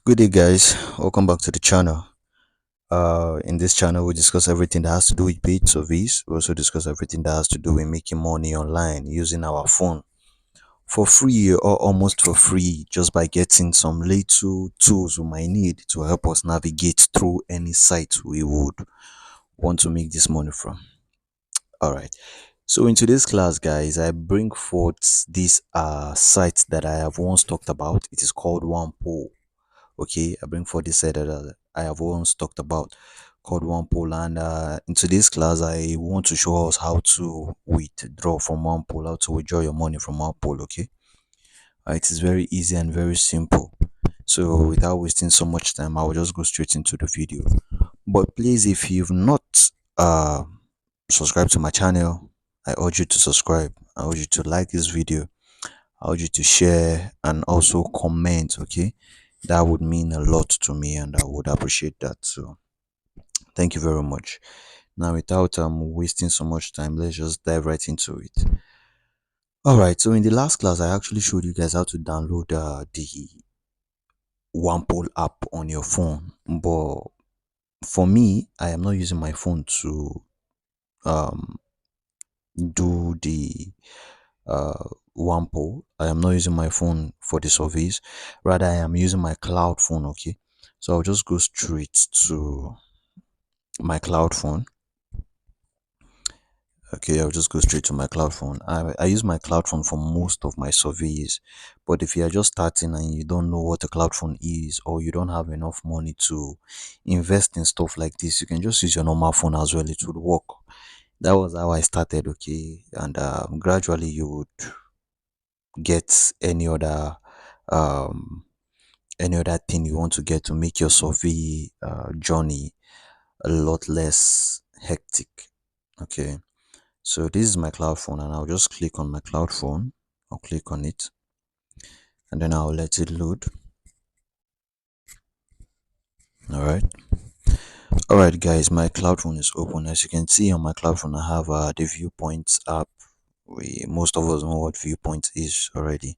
Good day, guys. Welcome back to the channel. In this channel, we discuss everything that has to do with paid surveys. We also discuss everything that has to do with making money online using our phone for free or almost for free, just by getting some little tools we might need to help us navigate through any site we would want to make this money from. All right. So in today's class, guys, I bring forth this site that I have once talked about. It is called OnePoll. Okay, I bring for this set that I have once talked about called OnePoll, and in today's class I want to show us how to withdraw from OnePoll, how to withdraw your money from OnePoll. Okay, it is very easy and very simple. So without wasting so much time, I will just go straight into the video. But please, if you've not uh subscribed to my channel, I urge you to subscribe. I urge you to like this video. I urge you to share and also comment. Okay, that would mean a lot to me and I would appreciate that. So thank you very much. Now, without wasting so much time, let's just dive right into it. All right, so in the last class I actually showed you guys how to download the OnePoll app on your phone, but for me, I am not using my phone to um do the OnePoll. I am not using my phone for the surveys, rather I am using my cloud phone. Okay, so I'll just go straight to my cloud phone. Okay, I'll just go straight to my cloud phone. I use my cloud phone for most of my surveys, but if you are just starting and you don't know what a cloud phone is, or you don't have enough money to invest in stuff like this, you can just use your normal phone as well. It would work. That was how I started. Okay, and gradually you would get um any other thing you want to get to make your survey journey a lot less hectic. Okay, so this is my cloud phone, and I'll just click on my cloud phone. I'll click on it and then I'll let it load. All right guys, my cloud phone is open. As you can see on my cloud phone, I have the viewpoints app. Most of us know what viewpoint is already.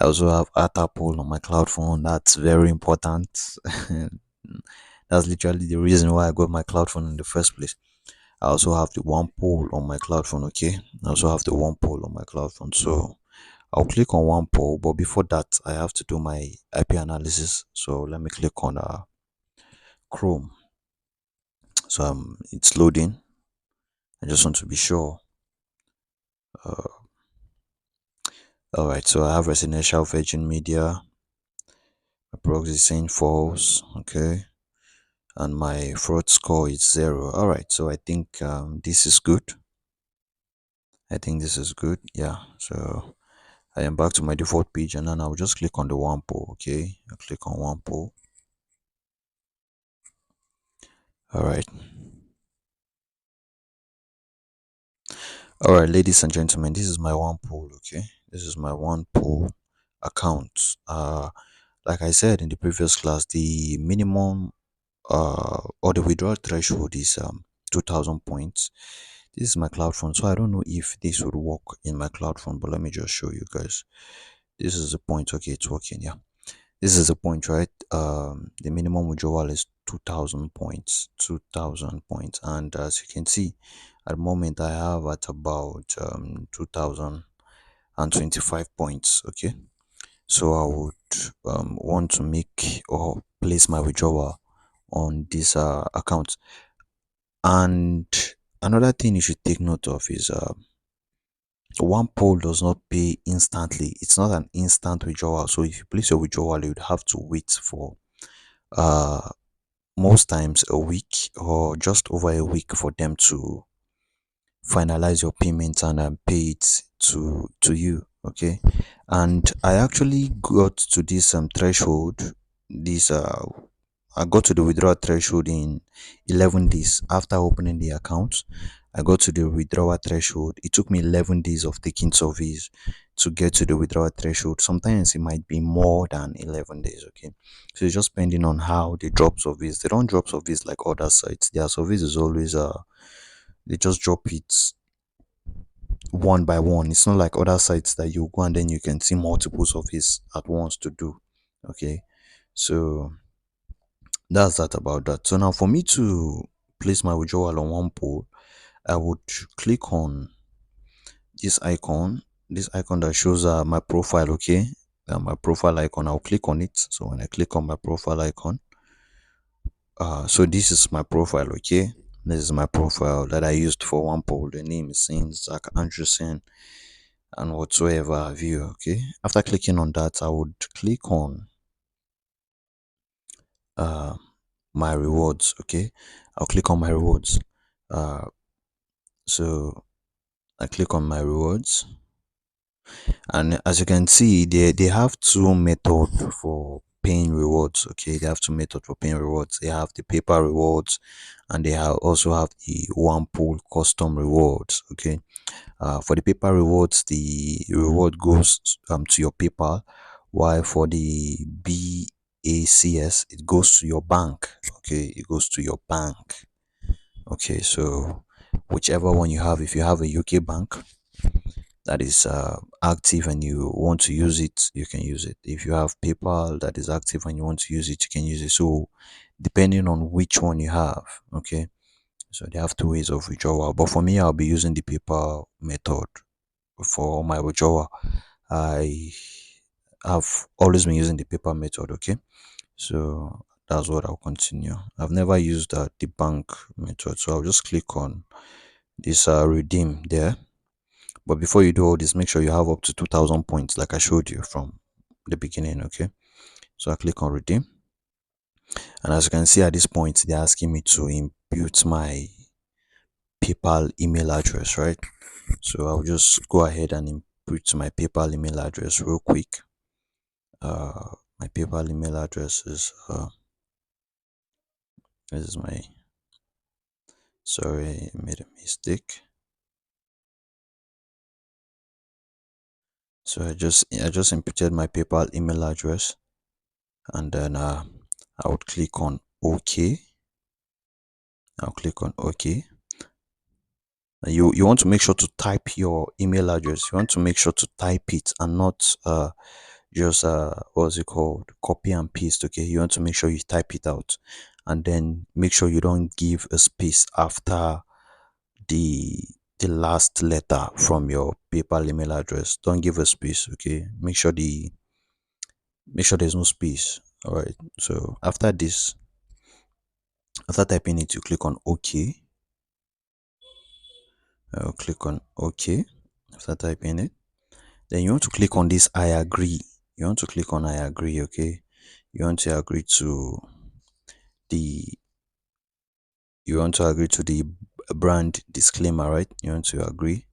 I also have Atapol on my cloud phone. That's very important. That's literally the reason why I got my cloud phone in the first place. I also have the OnePoll on my cloud phone. Okay, I also have the OnePoll on my cloud phone. So I'll click on OnePoll, but before that I have to do my IP analysis. So let me click on Chrome. So it's loading. I just want to be sure. All right, so I have residential Virgin Media. My proxy is saying false. Okay, and my fraud score is 0. All right, so I think this is good. I think this is good. Yeah, so I am back to my default page, and then I'll just click on the OnePoll. Okay, I'll click on OnePoll. All right. All right, ladies and gentlemen, this is my OnePoll. Okay, this is my OnePoll account. Like I said in the previous class, the minimum or the withdrawal threshold is 2,000 points. This is my cloud phone, so I don't know if this would work in my cloud phone, but let me just show you guys. This is the point. Okay, it's working. Yeah, this is the point, right? The minimum withdrawal is 2,000 points. 2,000 points, and as you can see, at the moment I have at about 2,025 points. Okay, so I would want to make or place my withdrawal on this account. And another thing you should take note of is OnePoll does not pay instantly. It's not an instant withdrawal. So if you place your withdrawal, you'd have to wait for uh most times a week or just over a week for them to finalize your payment and pay it to you. Okay, and I actually got to this threshold. This I got to the withdrawal threshold in 11 days after opening the account. I got to the withdrawal threshold. It took me 11 days of taking surveys to get to the withdrawal threshold. Sometimes it might be more than 11 days. Okay, so it's just depending on how they drop surveys. They don't drop surveys like other sites. Their surveys is always they just drop it one by one. It's not like other sites that you go and then you can see multiple surveys at once to do. Okay, So that's that about that. So now for me to place my withdrawal on one poll, I would click on this icon that shows my profile. Okay, my profile icon. I'll click on it. So when I click on my profile icon, so this is my profile. Okay, this is my profile that I used for one poll. The name is saying Zach Anderson and whatsoever view. Okay, after clicking on that, I would click on uh my rewards. Okay, I'll click on my rewards. So I click on my rewards, and as you can see, they have two methods for paying rewards. Okay, they have two methods for paying rewards. They have the paper rewards, and they have also have the one pool custom rewards. Okay, for the paper rewards, the reward goes to your PayPal, while for the BACS, it goes to your bank. Okay, it goes to your bank. Okay, so whichever one you have, if you have a UK bank that is active and you want to use it, you can use it. If you have PayPal that is active and you want to use it, you can use it. So depending on which one you have, okay. So they have two ways of withdrawal, but for me, I'll be using the PayPal method for my withdrawal. I have always been using the PayPal method. Okay, so that's what I'll continue. I've never used the bank method, so I'll just click on this redeem there. But before you do all this, make sure you have up to 2,000 points, like I showed you from the beginning. Okay, so I click on redeem, and as you can see at this point, they're asking me to input my PayPal email address, right? So I'll just go ahead and input my PayPal email address real quick. My PayPal email address is this is my, sorry, I made a mistake. So I just inputted my PayPal email address, and then I would click on OK. I'll click on OK. You want to make sure to type your email address. You want to make sure to type it and not just what's it called, copy and paste. Okay, you want to make sure you type it out, and then make sure you don't give a space after the last letter from your PayPal email address. Don't give a space. Okay, make sure there's no space. All right, so after this, after typing it, you click on OK. I'll click on OK. After typing it, then you want to click on this I agree. You want to click on I agree. Okay, you want to agree to the brand disclaimer, right? You want to agree.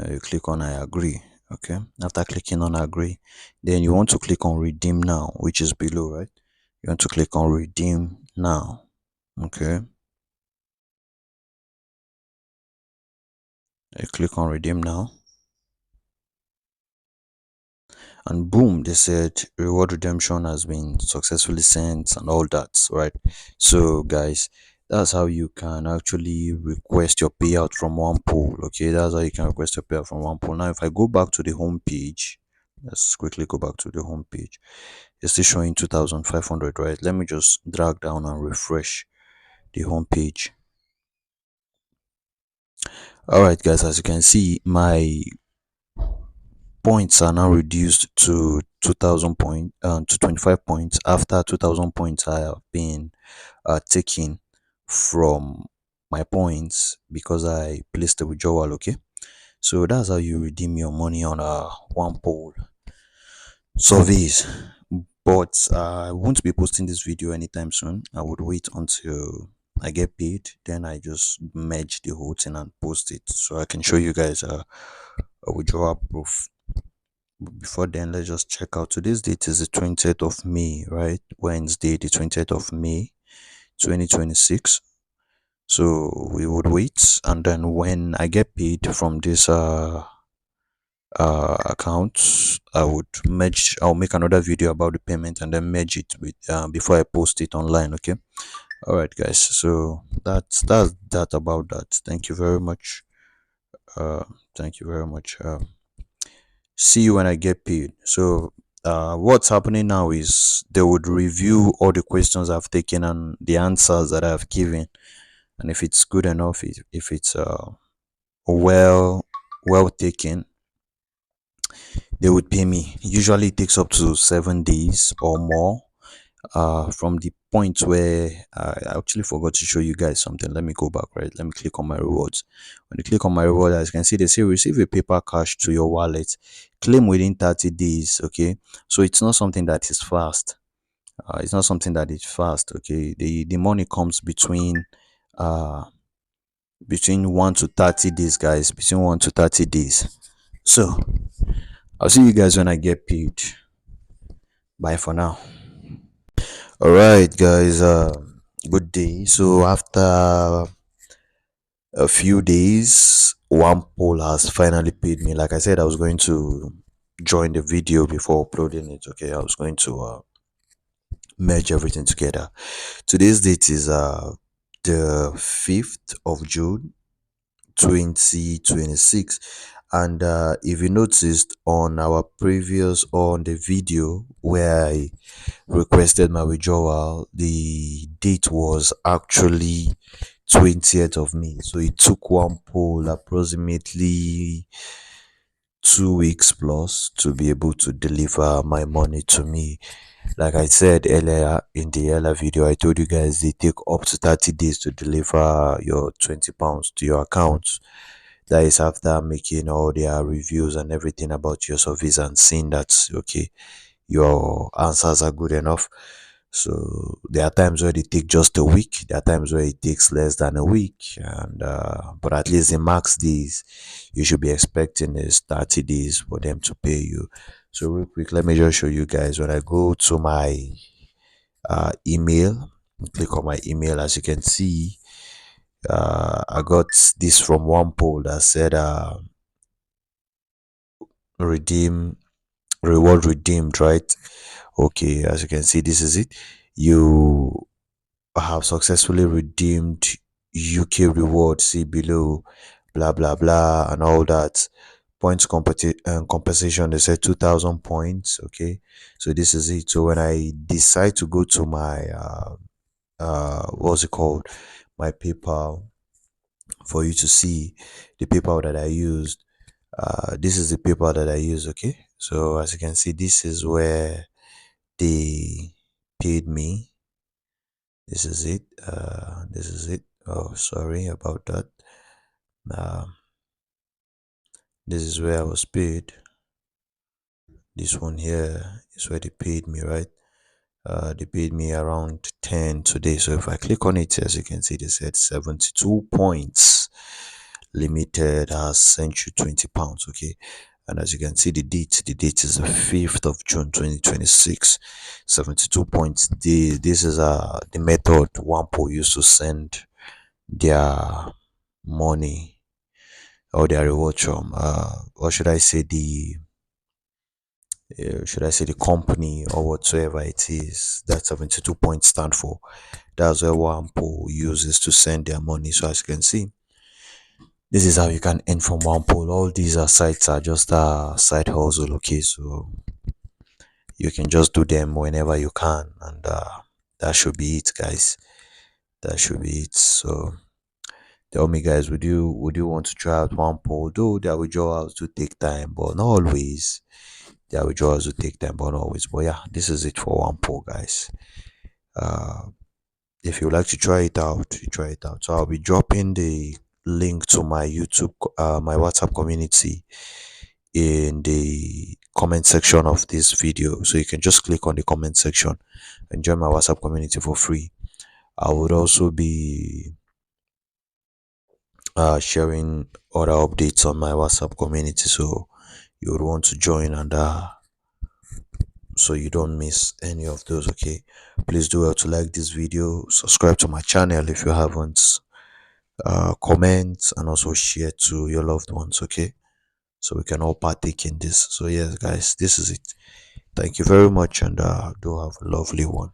You click on I agree. Okay, after clicking on agree, then you want to click on redeem now, which is below, right? You want to click on redeem now. Okay, you click on redeem now, and boom, they said reward redemption has been successfully sent and all that, right? So guys, that's how you can actually request your payout from one pool. Okay, that's how you can request your payout from one pool. Now if I go back to the home page, let's quickly go back to the home page. It's still showing 2,500, right? Let me just drag down and refresh the home page. All right guys, as you can see, my points are now reduced to 2,000 points, to 25 points. After 2,000 points I have been taken from my points because I placed a withdrawal. Okay, so that's how you redeem your money on OnePoll Surveys. But I won't be posting this video anytime soon. I would wait until I get paid, then I just merge the whole thing and post it so I can show you guys a withdrawal proof. But before then, let's just check out. Today's date is the 20th of May, right? Wednesday, the 20th of May 2026. So we would wait, and then when I get paid from this account, I'll make another video about the payment and then merge it with before I post it online. Okay, all right guys, so that's that about that. Thank you very much. uh thank you very much. See you when I get paid. So what's happening now is they would review all the questions I've taken and the answers that I've given, and if it's good enough, if it's well well taken, they would pay me. Usually it takes up to 7 days or more, from the point where I actually forgot to show you guys something. Let me go back. Right, let me click on my rewards. When you click on my reward, as you can see, they say receive a paper cash to your wallet, claim within 30 days. Okay, so it's not something that is fast. It's not something that is fast. Okay, the money comes uh between 1 to 30 days, guys. Between 1 to 30 days. So I'll see you guys when I get paid. Bye for now. All right, guys. Good day. So after a few days, OnePoll has finally paid me. Like I said, I was going to join the video before uploading it. Okay, I was going to merge everything together. Today's date is the 5th of June 2026, and if you noticed on our previous on the video where I requested my withdrawal, the date was actually 20th of May. So it took OnePoll approximately 2 weeks plus to be able to deliver my money to me. Like I said earlier in the earlier video, I told you guys they take up to 30 days to deliver your £20 to your account. That is after making all their reviews and everything about your service and seeing that okay, your answers are good enough. So there are times where they take just a week, there are times where it takes less than a week, and but at least the max days you should be expecting is 30 days for them to pay you. So real quick, let me just show you guys. When I go to my email, click on my email, as you can see, I got this from OnePoll that said redeem reward redeemed, right? Okay, as you can see, this is it. You have successfully redeemed UK reward, see below, blah blah blah, and all that. Points compensation, they said 2000 points. Okay, so this is it. So when I decide to go to my what's it called, my PayPal, for you to see the PayPal that I used, this is the PayPal that I use. Okay, so as you can see, this is where they paid me. This is it. This is it. Oh, sorry about that. um this is where I was paid. This one here is where they paid me, right? They paid me around 10 today. So if I click on it, as you can see, they said 72 points limited has sent you £20. Okay, and as you can see, the date is the 5th of June 2026. 72 points. This is the method OnePoll used to send their money or their reward from or should I say the company or whatsoever it is that 72 points stand for. That's where OnePoll uses to send their money. So as you can see, this is how you can earn from OnePoll. All these sites are just a side hustle. Okay, so you can just do them whenever you can, and that should be it, guys. That should be it. So tell me, guys, would you want to try out OnePoll? Though their withdrawals do take time, but not always. Their withdrawals will take time, but not always. But yeah, this is it for OnePoll, guys. Uh, if you would like to try it out, you try it out. So I'll be dropping the link to my YouTube, my WhatsApp community in the comment section of this video. So you can just click on the comment section and join my WhatsApp community for free. I would also be sharing other updates on my WhatsApp community, so you would want to join, and so you don't miss any of those. Okay, please do well to like this video, subscribe to my channel if you haven't, comment, and also share to your loved ones. Okay, so we can all partake in this. So yes, guys, this is it. Thank you very much, and do have a lovely one.